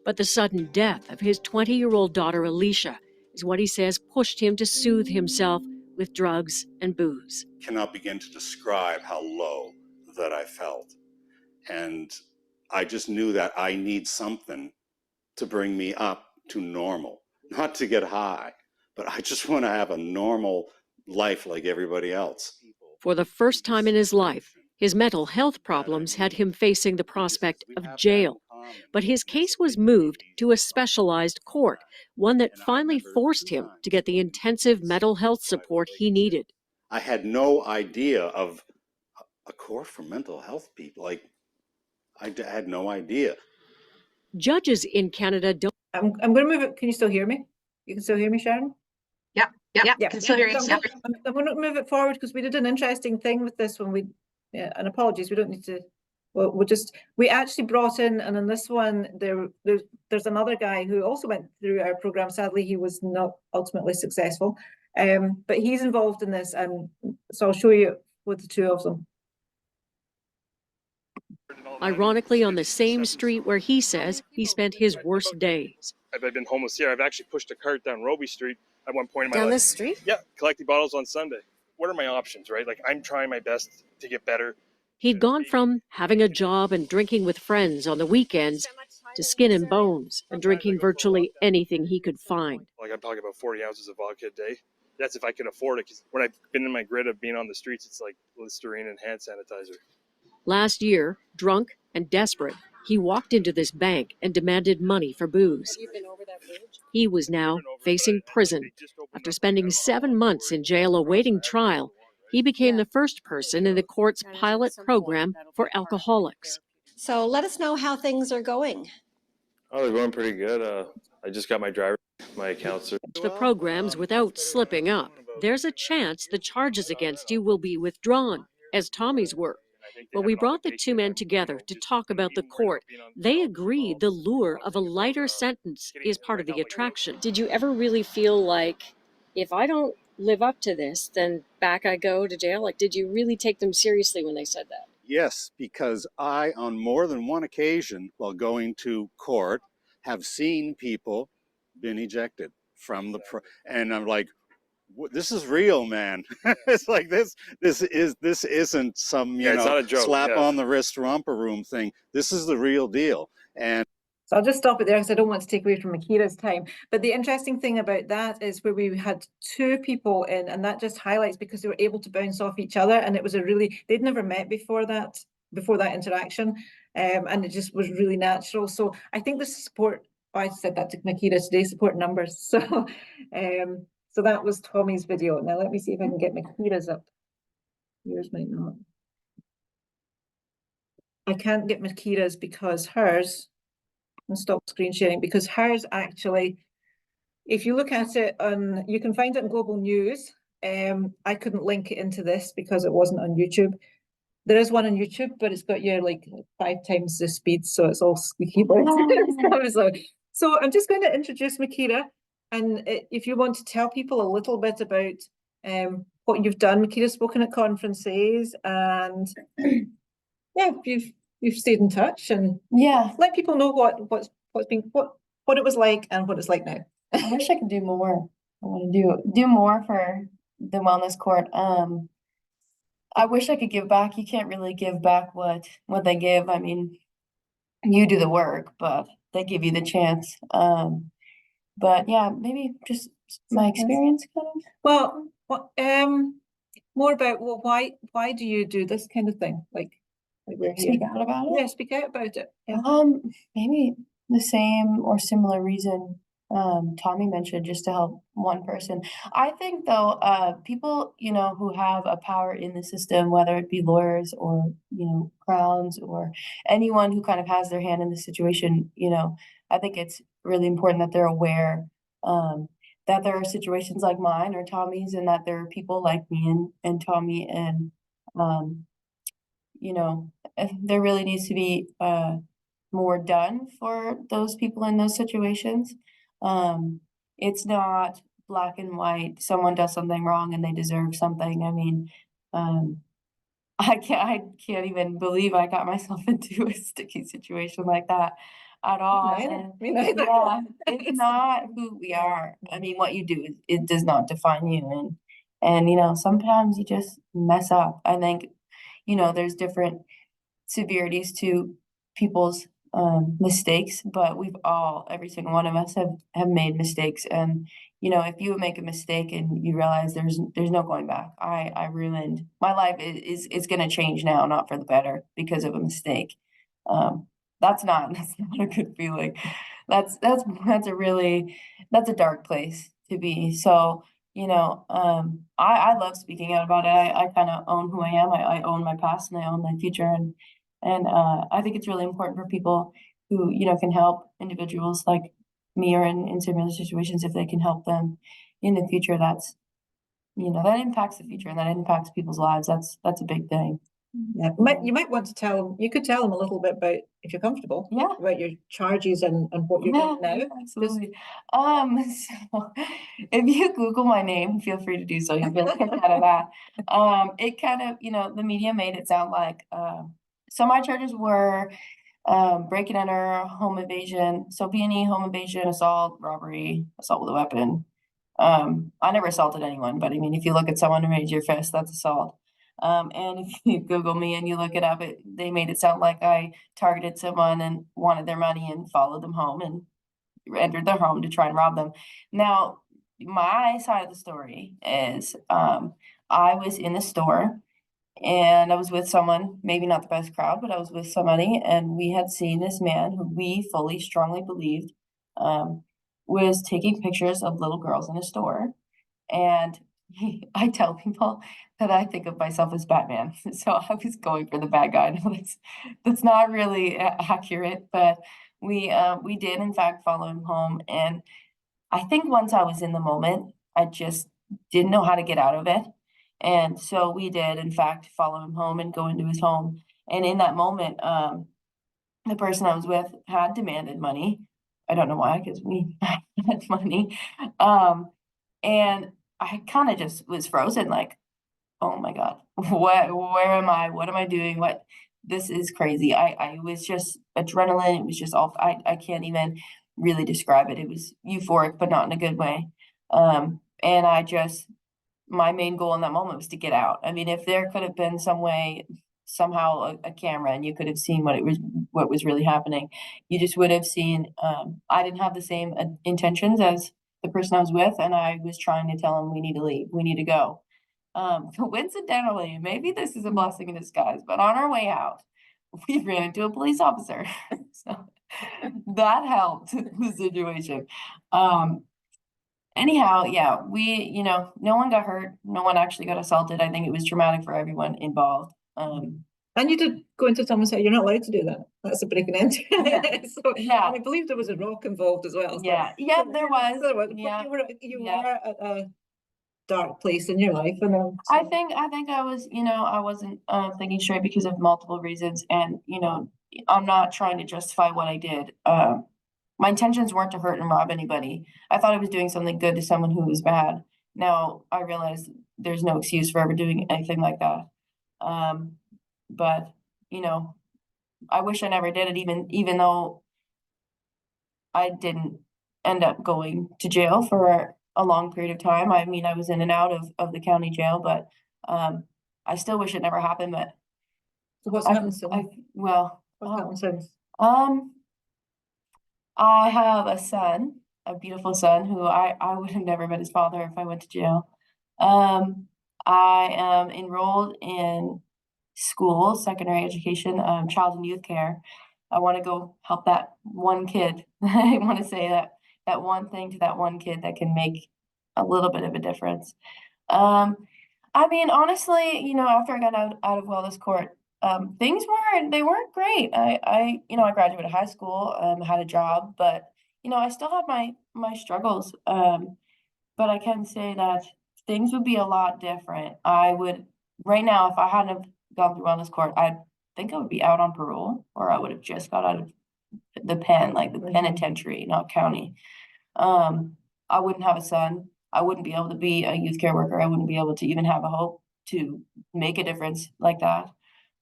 But the sudden death of his 20-year-old daughter, Alicia, is what he says pushed him to soothe himself with drugs and booze. Cannot begin to describe how low that I felt. And I just knew that I need something to bring me up to normal, not to get high, but I just want to have a normal life like everybody else. For the first time in his life, his mental health problems had him facing the prospect of jail. But his case was moved to a specialized court, one that finally forced him to get the intensive mental health support he needed. I had no idea of a court for mental health people. Like, I had no idea. Judges in Canada don't. I'm going to move it. Can you still hear me? You can still hear me, Sharon? Yeah. Can still hear you. I'm going to move it forward because we did an interesting thing with this when and apologies, we don't need to. Well, we actually brought in, and in this one, there's another guy who also went through our program. Sadly, he was not ultimately successful, but he's involved in this, and so I'll show you with the two of them. Ironically, on the same street where he says he spent his worst days. I've been homeless here. I've actually pushed a cart down Roby Street at one point in my life. Down this street? Yeah, collecting bottles on Sunday. What are my options, right? Like, I'm trying my best to get better. He'd gone from having a job and drinking with friends on the weekends to skin and bones and drinking virtually anything he could find. Like, I'm talking about 40 ounces of vodka a day. That's if I can afford it, because when I've been in my grid of being on the streets, it's like Listerine and hand sanitizer. Last year, drunk and desperate, he walked into this bank and demanded money for booze. He was now facing prison. After spending 7 months in jail awaiting trial, he became the first person in the court's pilot program for alcoholics. So let us know how things are going. Oh, they're going pretty good. I just got my accounts. The programs without slipping up. There's a chance the charges against you will be withdrawn, as Tommy's were. But we brought the two men together to talk about the court. They agreed the lure of a lighter sentence is part of the attraction. Did you ever really feel like, if I don't live up to this, then back I go to jail? Like, did you really take them seriously when they said that? Yes, because I, on more than one occasion while going to court, have seen people been ejected from the and I'm like, this is real, man. It's like this isn't some It's not a joke, slap on the wrist romper room thing. This is the real deal. And so I'll just stop it there because I don't want to take away from Akira's time. But the interesting thing about that is where we had two people in, and that just highlights because they were able to bounce off each other, and it was they'd never met before that interaction, and it just was really natural. So I think the support. I said that to Akira today. Support numbers. So. So that was Tommy's video. Now let me see if I can get Makira's up. Yours might not. I can't get Makira's because hers and stop screen sharing, because hers actually, if you look at it on, you can find it in Global News. I couldn't link it into this because it wasn't on YouTube. There is one on YouTube, but it's got you like 5 times the speed, so it's all squeaky voice. So I'm just going to introduce Makira, and if you want to tell people a little bit about what you've done. Makira's spoken at conferences, and yeah, you've stayed in touch, and Yeah, let people know what it was like and what it's like now. I wish I could do more. I want to do more for the wellness court. I wish I could give back. You can't really give back what they give. I mean, you do the work, but they give you the chance. But yeah, maybe just my experience kind of. Well, more about, well, why do you do this kind of thing? Like we're here. Speak out about it. Yeah, speak out about it. Yeah. Maybe the same or similar reason Tommy mentioned, just to help one person. I think though, people, you know, who have a power in the system, whether it be lawyers or, you know, crowns or anyone who kind of has their hand in the situation, you know, I think it's really important that they're aware that there are situations like mine or Tommy's, and that there are people like me and Tommy, and you know, there really needs to be more done for those people in those situations. It's not black and white. Someone does something wrong and they deserve something. I mean, I can't even believe I got myself into a sticky situation like that at all. Me neither. Yeah, it's not who we are. I mean, what you do, it does not define you. And you know, sometimes you just mess up. I think, you know, there's different severities to people's mistakes, but every single one of us have made mistakes. And you know, if you make a mistake and you realize there's no going back, I ruined my life, is going to change now, not for the better, because of a mistake. That's not a good feeling. That's a dark place to be. So you know, I love speaking out about it. I kind of own who I am. I own my past and I own my future, and I think it's really important for people who, you know, can help individuals like me or in similar situations, if they can help them in the future. That's, you know, that impacts the future and that impacts people's lives. That's a big thing. Yeah, you might want to tell them. You could tell them a little bit about, if you're comfortable, Yeah, about your charges and what you're doing now. absolutely. So if you Google my name, feel free to do so. You'll be able to get out of that. It kind of, you know, the media made it sound like so my charges were break and enter, home invasion, so B&E, home invasion, assault, robbery, assault with a weapon. I never assaulted anyone, but I mean, if you look at someone and raise your fist, that's assault. And if you Google me and you look it up, they made it sound like I targeted someone and wanted their money and followed them home and entered their home to try and rob them. Now, my side of the story is I was in the store and I was with someone, maybe not the best crowd, but I was with somebody, and we had seen this man who we fully, strongly believed was taking pictures of little girls in a store. And I tell people that I think of myself as Batman. So I was going for the bad guy. No, that's not really accurate, but we did in fact follow him home. And I think once I was in the moment, I just didn't know how to get out of it. And so we did in fact follow him home and go into his home. And in that moment, the person I was with had demanded money. I don't know why, because we had money. And I kind of just was frozen, like, oh my God, where am I? What am I doing? This is crazy. I was just adrenaline. It was just all, I can't even really describe it. It was euphoric, but not in a good way. And my main goal in that moment was to get out. I mean, if there could have been somehow a camera and you could have seen what was really happening, you just would have seen, I didn't have the same intentions as the person I was with, and I was trying to tell him, we need to leave, we need to go. Coincidentally, maybe this is a blessing in disguise, but on our way out, we ran into a police officer. So that helped the situation. Anyhow, yeah, you know, no one got hurt. No one actually got assaulted. I think it was traumatic for everyone involved. And you did go into someone and say, you're not allowed to do that. That's a break and enter. Yeah. So, Yeah. and I believe there was a rock involved as well. So- Yeah, yeah, there was. But Yeah. you Yeah. were at a dark place in your life. And I think I was, I wasn't thinking straight because of multiple reasons, and I'm not trying to justify what I did. My intentions weren't to hurt and rob anybody. I thought I was doing something good to someone who was bad. Now I realize there's no excuse for ever doing anything like that. But I wish I never did it, even though I didn't end up going to jail for a long period of time. I mean, I was in and out of the county jail, but I still wish it never happened. But so what's happened since? What happened since? I have a son, a beautiful son, who I would have never met his father if I went to jail. I am enrolled in school, secondary education, child and youth care. I want to go help that one kid. I want to say that one thing to that one kid that can make a little bit of a difference. I mean, honestly, after I got out of wellness court, things weren't great. I graduated high school, had a job, but I still had my struggles. But I can say that things would be a lot different. Right now, if I hadn't have gone through wellness court, I think I would be out on parole, or I would have just got out of the pen, like the penitentiary, not county. I wouldn't have a son. I wouldn't be able to be a youth care worker. I wouldn't be able to even have a hope to make a difference like that.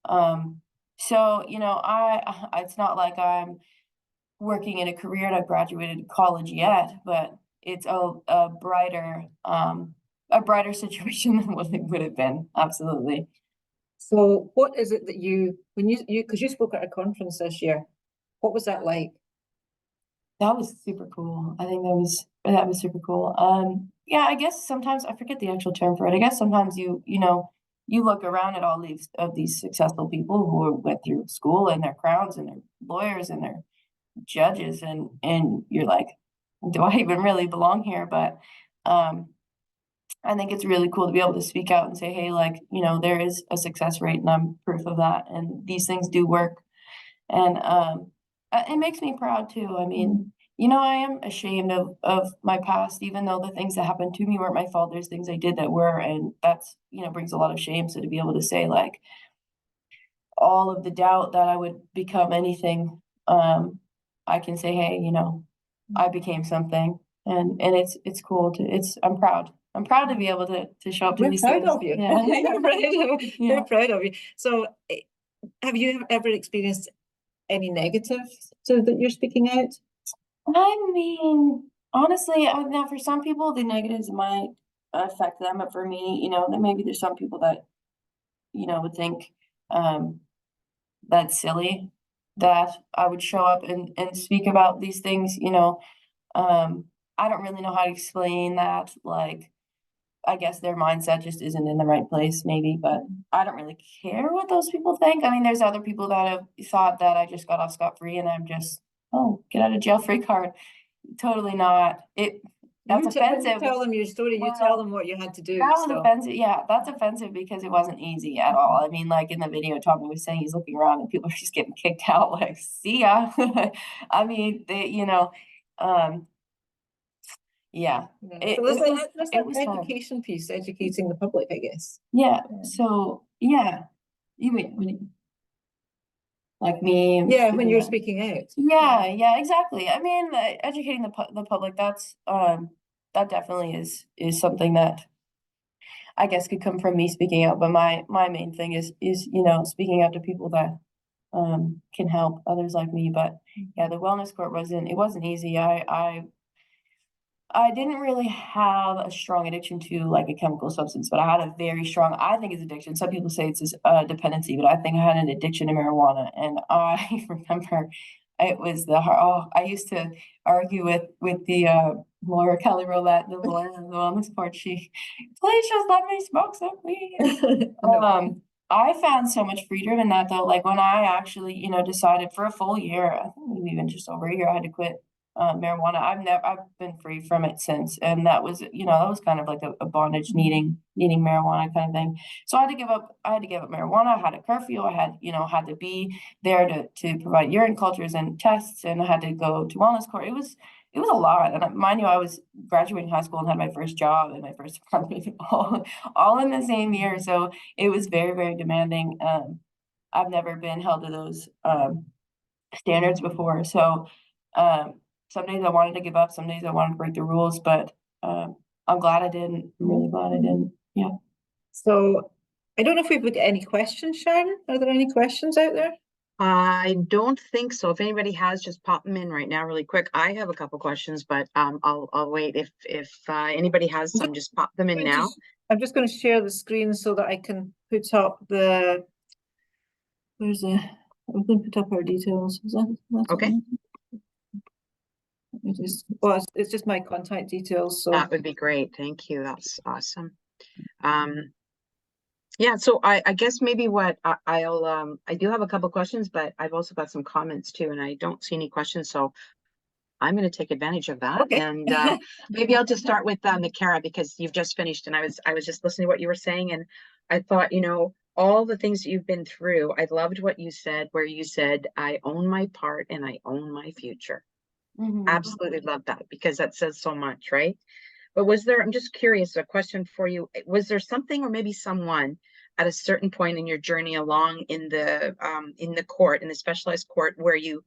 So, it's not like I'm working in a career and I've graduated college yet, but it's a brighter situation than what it would have been. Absolutely. So what is it that because you spoke at a conference this year, what was that like? That was super cool. I think that was super cool. Yeah, I guess sometimes I forget the actual term for it. I guess sometimes you look around at all these successful people who went through school and their crowns and their lawyers and their judges, and you're like, do I even really belong here? But I think it's really cool to be able to speak out and say, hey, there is a success rate and I'm proof of that, and these things do work. And it makes me proud too. I mean, I am ashamed of my past, even though the things that happened to me weren't my fault. There's things I did that were, and that's, brings a lot of shame. So to be able to say all of the doubt that I would become anything, I can say, hey, I became something, and it's cool I'm proud. I'm proud to be able to show up to these things. We're proud of you. Yeah. We're proud of you. So have you ever experienced any negatives that you're speaking out? I mean, honestly, now for some people, the negatives might affect them, but for me, that maybe there's some people that, would think that's silly, that I would show up and speak about these things, I don't really know how to explain that. I guess their mindset just isn't in the right place, maybe, but I don't really care what those people think. I mean, there's other people that have thought that I just got off scot-free and I'm just, get out of jail free card. Totally not. That's offensive. You tell them your story. You tell them what you had to do. That was offensive. Yeah, that's offensive because it wasn't easy at all. I mean, in the video, Tommy was saying he's looking around and people are just getting kicked out. See ya. I mean, yeah. So there's an education piece, educating the public, I guess. Yeah. So yeah, you mean like me? Yeah, when you're speaking out. Yeah, exactly. I mean, educating the public. That's that definitely is something that I guess could come from me speaking out. But my main thing is speaking out to people that can help others like me. But yeah, the wellness court wasn't easy. I didn't really have a strong addiction to a chemical substance, but I had a very strong, I think it's addiction. Some people say it's a dependency, but I think I had an addiction to marijuana. And I remember it was I used to argue with the Laura Kelly Roulette, the lawyer in the wellness court. She, please just let me smoke some weed. I found so much freedom in that though. When I actually, decided for a full year, I think maybe even just over a year, I had to quit marijuana. I've been free from it since, and that was, you know, that was kind of like a bondage, needing marijuana kind of thing. So I had to give up marijuana. I had a curfew. I had, you know, had to be there to provide urine cultures and tests, and I had to go to wellness court. It was a lot. And mind you, I was graduating high school and had my first job and my first apartment all in the same year. So it was very, very demanding. I've never been held to those standards before. So some days I wanted to give up, some days I wanted to break the rules, but I'm glad I didn't. I'm really glad I didn't. Yeah. So I don't know if we've got any questions, Sharon. Are there any questions out there? I don't think so. If anybody has, just pop them in right now really quick. I have a couple questions, but I'll wait. If anybody has some, just pop them in now. I'm just going to share the screen so that I can put up the, I'm going to put up our details. Is that's Okay. Well, it's just my contact details. So That would be great. Thank you. That's awesome. Yeah, so I guess maybe what I do have a couple questions, but I've also got some comments too, and I don't see any questions, so I'm going to take advantage of that. Okay. And maybe I'll just start with McCara, because you've just finished, and I was just listening to what you were saying, and I thought, you know, all the things that you've been through. I loved what you said, where you said, I own my part and I own my future. Absolutely love that, because that says so much, right? But was there, I'm just curious, a question for you. Was there something or maybe someone at a certain point in your journey along in the court, in the specialized court, where you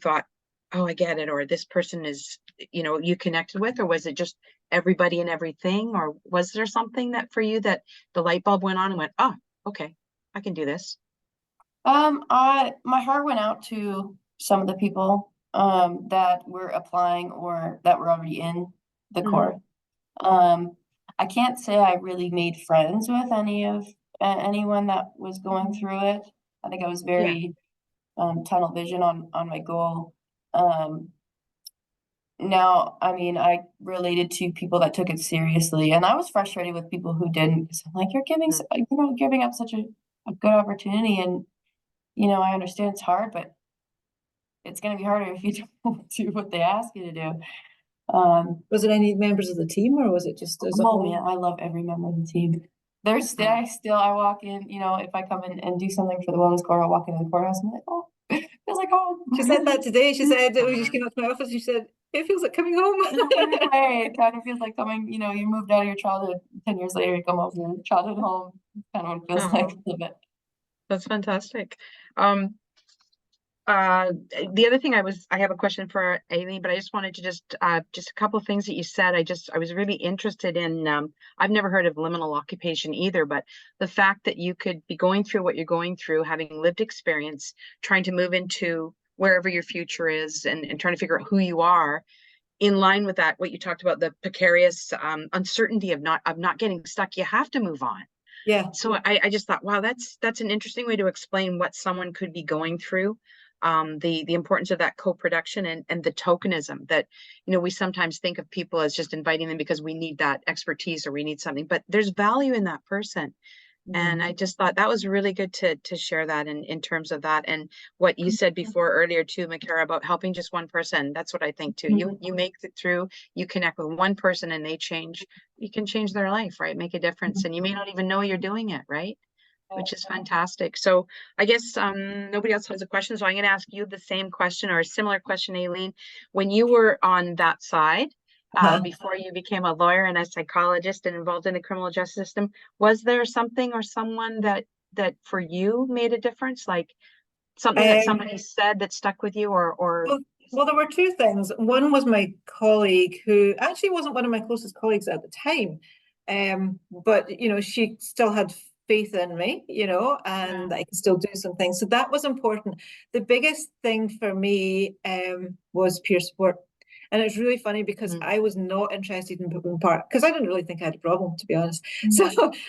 thought, oh, I get it, or this person is, you know, you connected with, or was it just everybody and everything? Or was there something that for you that the light bulb went on and went, oh, okay, I can do this? My heart went out to some of the people that were applying or that were already in the court. I can't say I really made friends with anyone that was going through it. I think I was very tunnel vision on my goal. Now, I mean, I related to people that took it seriously, and I was frustrated with people who didn't, because I'm like, you're giving, you know, giving up such a good opportunity, and you know, I understand it's hard, but it's going to be harder if you don't do what they ask you to do. was it any members of the team, or was it just as a whole? Man, I love every member of the team. There's I walk in, you know, if I come in and do something for the wellness court, I'll walk into the courthouse and I'm like, oh, it feels like home. She said that today. She said, when she came up to my office, she said, it feels like coming home. In a weird way, it kind of feels like coming, you know, you moved out of your childhood, 10 years later, you come home to your childhood home. It's kind of what it feels like a little bit. That's fantastic. The other thing I have a question for Aileen, but I just wanted to just a couple of things that you said. I was really interested in, I've never heard of liminal occupation either, but the fact that you could be going through what you're going through, having lived experience, trying to move into wherever your future is, and trying to figure out who you are in line with that, what you talked about, the precarious uncertainty of not getting stuck. You have to move on. Yeah. So I just thought, wow, that's an interesting way to explain what someone could be going through. The importance of that co-production and the tokenism that, you know, we sometimes think of people as just inviting them because we need that expertise or we need something, but there's value in that person. And I just thought that was really good to share that in terms of that. And what you said before earlier too, McCara, about helping just one person. That's what I think too. You make it through, you connect with one person and they change, you can change their life, right? Make a difference. And you may not even know you're doing it, right? Which is fantastic. So I guess nobody else has a question. So I'm going to ask you the same question or a similar question, Aileen. When you were on that side, before you became a lawyer and a psychologist and involved in the criminal justice system, was there something or someone that for you made a difference? Like something that somebody said that stuck with you, or well, there were two things. One was my colleague, who actually wasn't one of my closest colleagues at the time. But you know, she still had faith in me, you know, and I could still do some things. So that was important. The biggest thing for me was peer support. And it's really funny because I was not interested in being part, because I didn't really think I had a problem, to be honest. So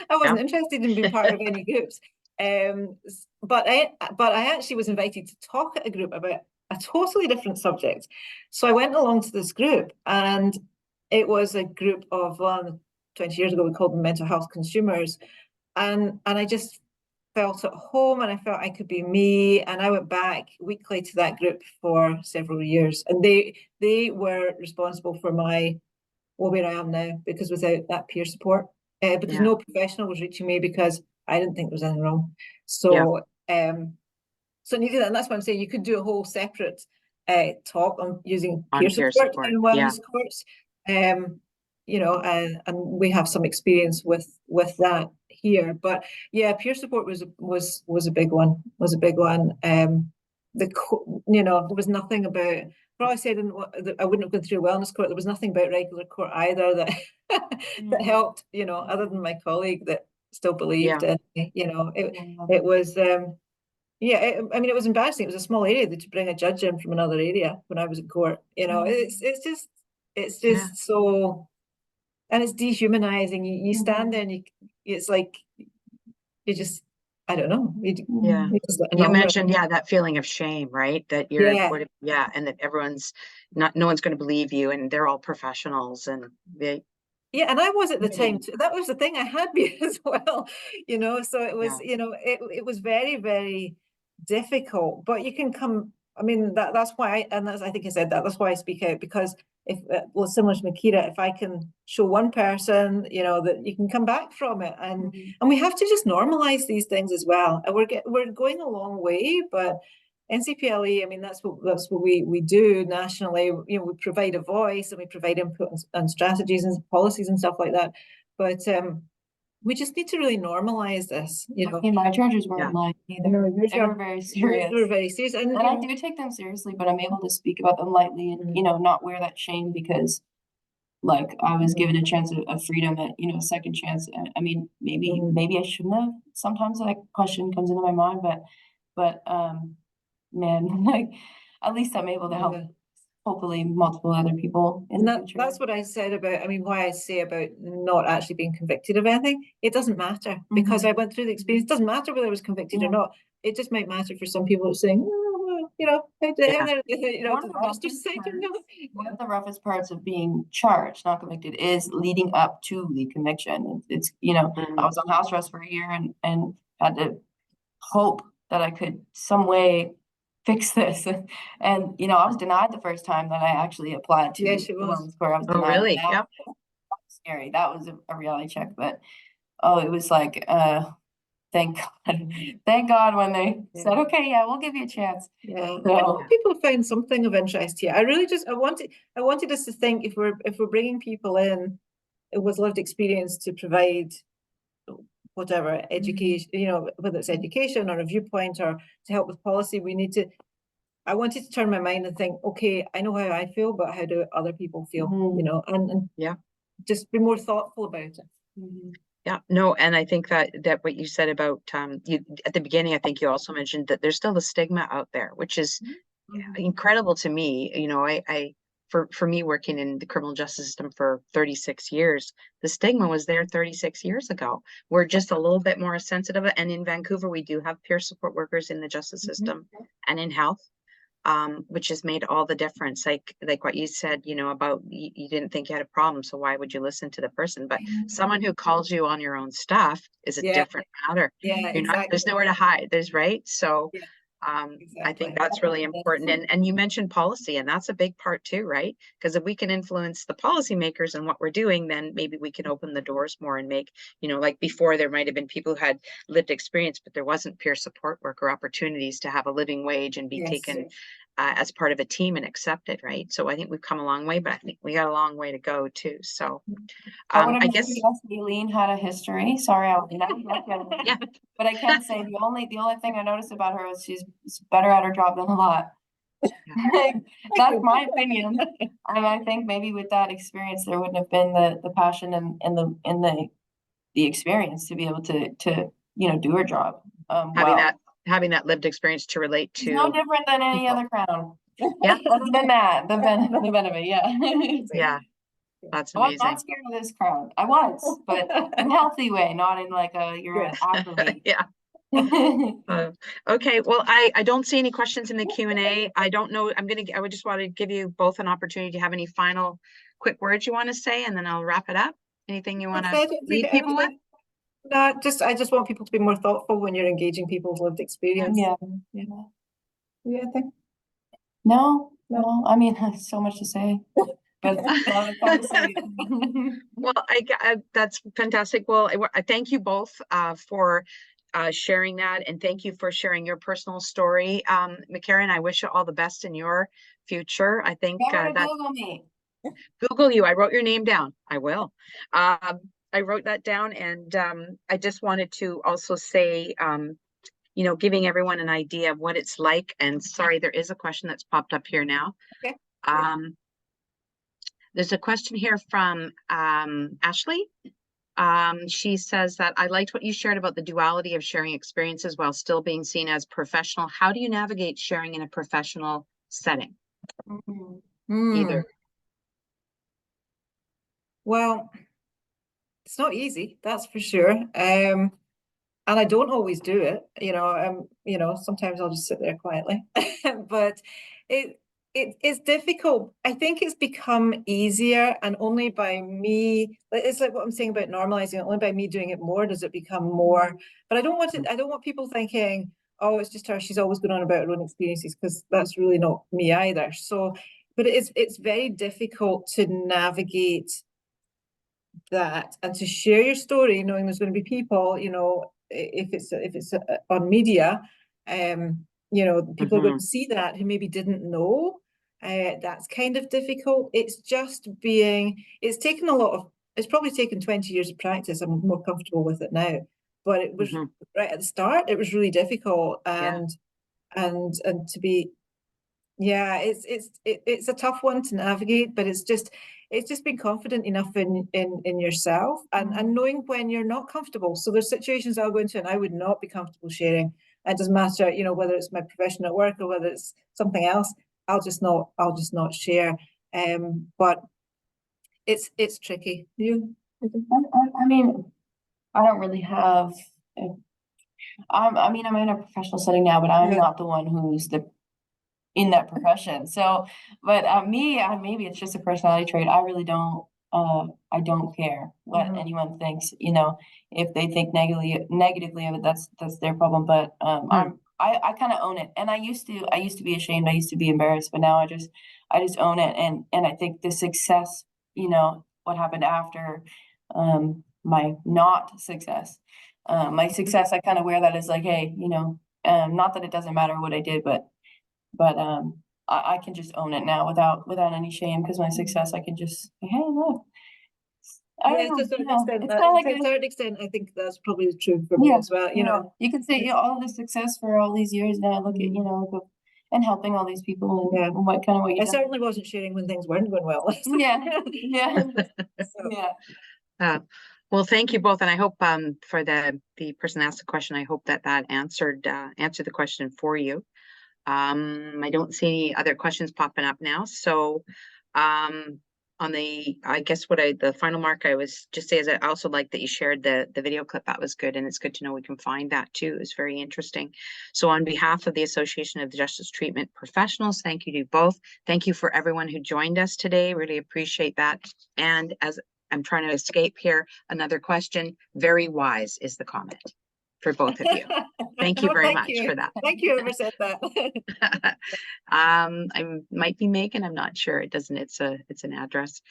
I wasn't interested in being part of any groups. But I actually was invited to talk at a group about a totally different subject. So I went along to this group, and it was a group of 20 years ago, we called them mental health consumers. And I just felt at home and I felt I could be me. And I went back weekly to that group for several years. And they were responsible for where I am now, because without that peer support, because Yeah. no professional was reaching me because I didn't think there was anything wrong. So so needed that. And that's why I'm saying you could do a whole separate talk on using On peer peer support support, in wellness courts. You know, and we have some experience with that here. But yeah, peer support was a big one. Was a big one. You know, there was nothing about. For all I said, I wouldn't have gone through a wellness court. There was nothing about regular court either that that helped. You know, other than my colleague that still believed in me. You know, it was. Yeah, I mean, it was embarrassing. It was a small area to bring a judge in from another area when I was in court. You know, it's just so, and it's dehumanizing. You stand there and it's like you just, I don't know. Yeah. And you mentioned, that feeling of shame, right? That you're, and that no one's going to believe you, and they're all professionals, and they. Yeah, and I was at the time too. That was the thing. I had been as well, you know. So it was, you know, it was very, very difficult. But you can come. I mean, that's why, I think I said that. That's why I speak out, because if similar to Makira, if I can show one person, you know, that you can come back from it, and we have to just normalize these things as well. And we're going a long way, but NCPLE, I mean, that's what we do nationally. You know, we provide a voice and we provide input and strategies and policies and stuff like that. But we just need to really normalize this. You know, my charges weren't like either. They were very serious. They were very serious, and I do take them seriously, but I'm able to speak about them lightly and you know, not wear that shame, because like I was given a chance of freedom, at you know, second chance. I mean, maybe I shouldn't have. Sometimes that question comes into my mind, but man, like at least I'm able to help hopefully multiple other people in the future. That's what I said about, I mean, why I say about not actually being convicted of anything. It doesn't matter because I went through the experience. It doesn't matter whether I was convicted or not. It just might matter for some people saying, oh, you know, one of the roughest parts of being charged, not convicted, is leading up to the conviction. It's you know, I was on house arrest for a year and had to hope that I could some way fix this. And you know, I was denied the first time that I actually applied to the wellness court. I was denied. Really? That was scary. That was a reality check. But it was like thank God when they said, okay, yeah, we'll give you a chance. Yeah. So, I hope people find something of interest here. I really just I wanted us to think, if we're bringing people in with lived experience to provide whatever education, you know, whether it's education or a viewpoint or to help with policy, I wanted to turn my mind and think, okay, I know how I feel, but how do other people feel, you know, and just be more thoughtful about it. Yeah, no, and I think that what you said about you at the beginning, I think you also mentioned that there's still a stigma out there, which is incredible to me. You know, for me working in the criminal justice system for 36 years, the stigma was there 36 years ago. We're just a little bit more sensitive. And in Vancouver, we do have peer support workers in the justice system and in health, which has made all the difference. Like what you said, you know, about you didn't think you had a problem, so why would you listen to the person? But someone who calls you on your own stuff is a different matter. There's nowhere to hide. There's so I think that's really important. And you mentioned policy, and that's a big part too, right? Because if we can influence the policymakers and what we're doing, then maybe we can open the doors more and make, you know, like before there might have been people who had lived experience, but there wasn't peer support work or opportunities to have a living wage and be taken as part of a team and accepted, right? So I think we've come a long way, but I think we got a long way to go too. So I guess Aileen had a history. Sorry, but I can't say the only thing I noticed about her is she's better at her job than a lot. That's my opinion. And I think maybe with that experience there wouldn't have been the passion and the experience to be able to you know, do her job. Having that lived experience to relate to. It's no different than any other crown. Yeah. Other than that, the benefit, yeah. That's amazing. I'm not scared of this crown. I was, but in a healthy way, not in like you're after me. Yeah. Okay. Well, I don't see any questions in the Q&A. I don't know. I would just want to give you both an opportunity to have any final quick words you want to say, and then I'll wrap it up. Anything you want to leave people with? No, I just want people to be more thoughtful when you're engaging people's lived experience. Yeah. Yeah, I think. No, I mean, so much to say, but a lot of fun to say. Well, that's fantastic. Well, I thank you both for sharing that, and thank you for sharing your personal story. McCarran, I wish you all the best in your future. I think Remember to that Google me. Google you. I wrote your name down. I will. I wrote that down, and I just wanted to also say, you know, giving everyone an idea of what it's like. And sorry, there is a question that's popped up here now. Okay. There's a question here from Ashley. She says that I liked what you shared about the duality of sharing experiences while still being seen as professional. How do you navigate sharing in a professional setting? Either. Well, it's not easy, that's for sure. And I don't always do it, you know, sometimes I'll just sit there quietly. But it's difficult. I think it's become easier, and only by me, it's like what I'm saying about normalizing it, only by me doing it more does it become more. But I don't want people thinking, oh, it's just her, she's always going on about her own experiences, because that's really not me either. So, but it's very difficult to navigate that and to share your story, knowing there's going to be people, you know, if it's on media, you know, people are going to see that who maybe didn't know. That's kind of difficult. It's probably taken 20 years of practice. I'm more comfortable with it now, but it was right at the start, it was really difficult. And to be, yeah, it's a tough one to navigate, but it's just being confident enough in yourself, and knowing when you're not comfortable. So there's situations I'll go into and I would not be comfortable sharing. It doesn't matter, you know, whether it's my profession at work or whether it's something else. I'll just not share. But it's tricky. I mean, I don't really have. I mean, I'm in a professional setting now, but I'm not the one who's in that profession. So, but maybe it's just a personality trait. I really don't. I don't care what anyone thinks. You know, if they think negatively of it, that's their problem. But I kind of own it, and I used to be ashamed. I used to be embarrassed, but now I just own it, and I think the success, you know, what happened after my not success, my success, I kind of wear that as like, hey, you know, not that it doesn't matter what I did, but I can just own it now without any shame, because my success, I can just say, hey, look. Yeah, to a certain extent, I think that's probably true for me as well. You know, you can say all the success for all these years now. Look at, you know, and helping all these people, and what you I certainly wasn't sharing when things weren't going well. Well, thank you both, and I hope for the person asked the question, I hope that answered the question for you. I don't see any other questions popping up now. So on the, I guess the final mark I was just say is I also like that you shared the video clip. That was good. And it's good to know we can find that too. It's very interesting. So on behalf of the Association of Justice Treatment Professionals, thank you to both. Thank you for everyone who joined us today. Really appreciate that. And as I'm trying to escape here, another question, very wise is the comment for both of you. Thank you very much for that. Thank you, whoever said that. I might be Megan, I'm not sure. It doesn't, it's an address.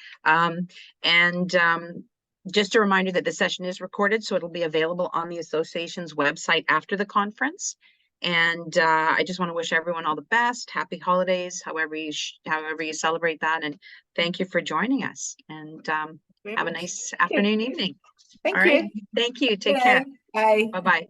Just a reminder that the session is recorded, so it'll be available on the association's website after the conference. And I just want to wish everyone all the best, happy holidays, however you celebrate that. And thank you for joining us, and have a nice afternoon, evening. Thank you. Thank you. Take care. Bye. Bye-bye.